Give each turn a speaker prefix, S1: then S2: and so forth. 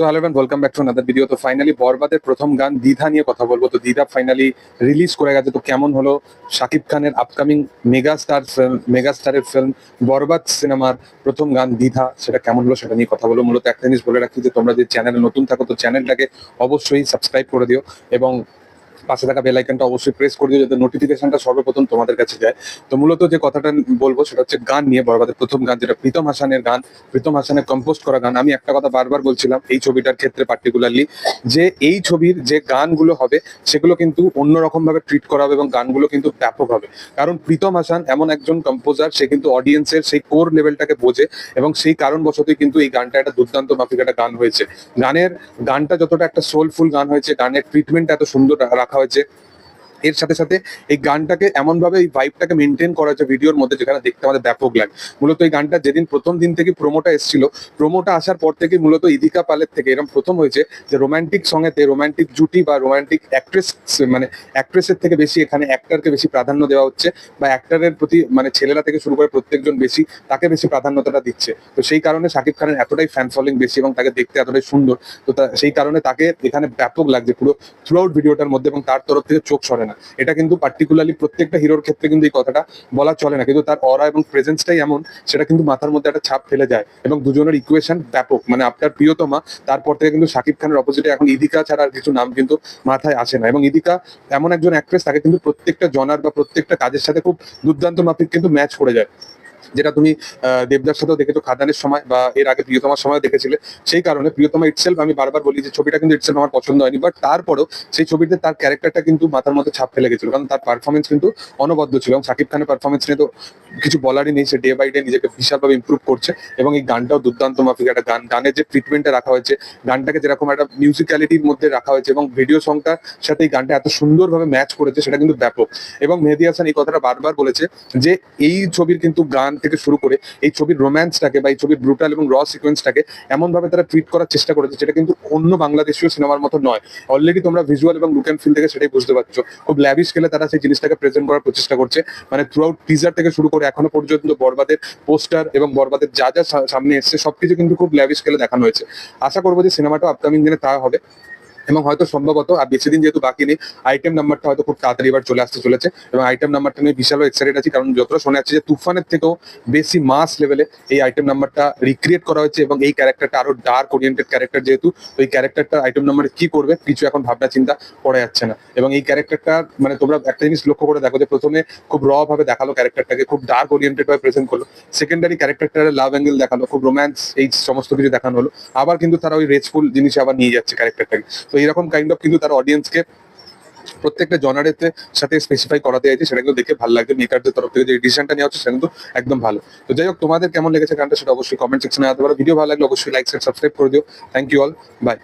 S1: So hello everyone, welcome back to another video. তো finally বরবাদের প্রথম গান দ্বিধা নিয়ে কথা বলবো। তো দ্বিধা ফাইনালি রিলিজ করে গেছে। তো কেমন হলো শাকিব খানের আপকামিং মেগাস্টারের ফিল্ম বরবাদ সিনেমার প্রথম গান দ্বিধা, সেটা কেমন হলো সেটা নিয়ে কথা বলবো। মূলত একটা জিনিস বলে রাখি যে তোমরা যে চ্যানেলে নতুন থাকো তো চ্যানেলটাকে অবশ্যই সাবস্ক্রাইব করে দিও এবং পাশে থাকা বেল আইকনটা অবশ্যই প্রেস করে দিও যাতে নোটিফিকেশনটা সর্বপ্রথম তোমাদের কাছে যায়। তো মূলত যে কথাটা বলবো সেটা হচ্ছে গান নিয়ে, বরবাদের প্রথম গান যেটা প্রীতম হাসানের গান, প্রীতম হাসানের কম্পোজ করা গান। আমি একটা কথা বারবার বলছিলাম এই ছবিটার ক্ষেত্রে পার্টিকুলারলি, যে এই ছবির যে গানগুলো হবে সেগুলো কিন্তু অন্যরকম ভাবে ট্রিট করা হবে এবং গানগুলো কিন্তু ব্যাপক হবে। কারণ প্রীতম হাসান এমন একজন কম্পোজার, সে কিন্তু অডিয়েন্সের সেই কোর লেভেলটাকে বোঝে এবং সেই কারণবশতই কিন্তু এই গানটা একটা দুর্দান্ত মাফিক একটা গান হয়েছে। গানটা যতটা একটা সোলফুল গান হয়েছে, গানের ট্রিটমেন্ট এত সুন্দর রাখা হয়েছে, এর সাথে সাথে এই গানটাকে এমন ভাবে এই ভাইবটাকে মেনটেন করা হয়েছে ভিডিওর মধ্যে, যেখানে দেখতে আমাদের ব্যাপক লাগে। মূলত এই গানটা যেদিন প্রথম দিন থেকে প্রোমোটা এসেছিল, প্রোমোটা আসার পর থেকে মূলত ইদিকা পালের থেকে এরকম প্রথম হয়েছে যে রোমান্টিক সঙ্গেতে রোমান্টিক জুটি বা রোমান্টিক অ্যাক্ট্রেস, মানে অ্যাক্ট্রেসের থেকে বেশি এখানে অ্যাক্টরকে বেশি প্রাধান্য দেওয়া হচ্ছে, বা অ্যাক্টরের প্রতি মানে ছেলেরা থেকে শুরু করে প্রত্যেকজন বেশি তাকে বেশি প্রাধান্যতাটা দিচ্ছে। তো সেই কারণে শাকিব খানের এতটাই ফ্যান ফলোইং বেশি এবং তাকে দেখতে এতটাই সুন্দর। তো সেই কারণে তাকে এখানে ব্যাপক লাগছে পুরো থ্রু আউট ভিডিওটার মধ্যে, এবং তার তরফ থেকে চোখ সরে না। এটা কিন্তু পার্টিকুলারলি প্রত্যেকটা হিরোর ক্ষেত্রে কিন্তু এই কথাটা বলা চলে না, কিন্তু তার অরা এবং প্রেজেন্সটাই এমন, সেটা কিন্তু মাথার মধ্যে একটা ছাপ ফেলে যায়। এবং দুজনের ইকুয়েশন ব্যাপক, মানে আপনার প্রিয়তমা, তারপর থেকে কিন্তু শাকিব খানের অপোজিটে এখন ইদিকা ছাড়া আর কিছু নাম কিন্তু মাথায় আসে না। এবং ইদিকা এমন একজন অ্যাক্ট্রেস, তাকে কিন্তু প্রত্যেকটা জনার বা প্রত্যেকটা কাজের সাথে খুব দুর্দান্ত মাফিক কিন্তু ম্যাচ করে যায়, যেটা তুমি দেবদার সাথেও দেখেছো খাদানের সময় বা এর আগে প্রিয়তমার সময় দেখেছিলে। সেই কারণে প্রিয়তমা ইটসেলফ, আমি বারবার বলি যে ছবিটা কিন্তু ইটসেলফ আমার পছন্দ হয়নি, বাট তারপরেও সেই ছবিতে তার ক্যারেক্টারটা কিন্তু মাথার মধ্যে ছাপ ফেলে গেছিল, কারণ তার পারফরমেন্স কিন্তু অনবদ্য ছিল। এবং শাকিব খানের পারফরমেন্স নিয়ে তো কিছু বলারই নেই, সে ডে বাই ডে নিজেকে বিশালভাবে ইমপ্রুভ করছে। এবং এই গানটাও দুর্দান্ত মাফিক একটা গান, গানের যে ট্রিটমেন্টটা রাখা হয়েছে, গানটাকে যেরকম একটা মিউজিক্যালিটির মধ্যে রাখা হয়েছে এবং ভিডিও সংটার সাথে এই গানটা এত সুন্দরভাবে ম্যাচ করেছে, সেটা কিন্তু ব্যাপক। এবং মেহেদী হাসান এই কথাটা বারবার বলেছে যে এই ছবির কিন্তু গান থেকে শুরু করে এই ছবির রোম্যান্সটাকে বা এই ছবির ব্রুটাল এবং র সিকোয়েন্সটাকে এমন ভাবে তারা ট্রিট করার চেষ্টা করেছে, যেটা কিন্তু অন্য বাংলাদেশীয় সিনেমার মতো নয়। অলরেডি তোমরা ভিজুয়াল এবং লুক এন্ড ফিল থেকে সেটাই বুঝতে পারছো, খুব ল্যাভিশ স্কেলে তারা সেই জিনিসটাকে প্রেজেন্ট করার প্রচেষ্টা করছে। মানে থ্রু আউট টিজার থেকে শুরু করে এখনো পর্যন্ত বরবাদের পোস্টার এবং বরবাদের যা যা সামনে এসছে সবকিছু কিন্তু খুব ল্যাভিশ স্কেলে দেখানো হয়েছে। আশা করবো যে সিনেমাটা আপকামিং দিনে তা হবে, এবং হয়তো সম্ভবত আর বেশি দিন যেহেতু বাকি নেই, আইটেম নাম্বারটা হয়তো খুব তাড়াতাড়ি এবার চলে আসতে চলেছে। এবং আইটেম নাম্বারটা নিয়ে বিশাল এক্সাইটেড আছি, কারণ যতটা শোনা যাচ্ছে যে তুফানের থেকেও বেশি মাস লেভেলে এই আইটেম নাম্বারটা রিক্রিয়েট করা হয়েছে, এবং এই ক্যারেক্টারটা আরো ডার্ক ওরিয়েন্টেড ক্যারেক্টার, যেহেতু ওই ক্যারেক্টারটা আইটেম নাম্বারে কি করবে কিছু এখন ভাবনা চিন্তা করা যাচ্ছে না। এবং এই ক্যারেক্টারটা মানে তোমরা একটা জিনিস লক্ষ্য করে দেখো যে প্রথমে খুব র ভাবে দেখালো ক্যারেক্টারটাকে, খুব ডার্ক ওরিয়েন্টেড ভাবে প্রেজেন্ট করলো। সেকেন্ডারি ক্যারেক্টারটার লাভ অ্যাঙ্গেল দেখালো, খুব রোম্যান্স, এই সমস্ত কিছু দেখানো হলো। আবার কিন্তু তারা ওই রেজফুল জিনিসে আবার নিয়ে যাচ্ছে ক্যারেক্টারটাকে। তো এইরকম কাইন্ড অফ কিন্তু তার অডিয়েন্সকে প্রত্যেকটা জনারেতে সাথে স্পেসিফাই করাতে চাইছে, সেটা কিন্তু দেখে ভালো লাগবে। মেকারদের তরফ থেকে যে ডিসিশনটা নেওয়া হচ্ছে সেটা কিন্তু একদম ভালো। তো যাই হোক, তোমাদের কেমন লেগেছে গানটা সেটা অবশ্যই কমেন্ট সেকশনে জানাতে পারো। ভিডিও ভালো লাগলে অবশ্যই লাইক সাবস্ক্রাইব করে দিও। Thank you all, by.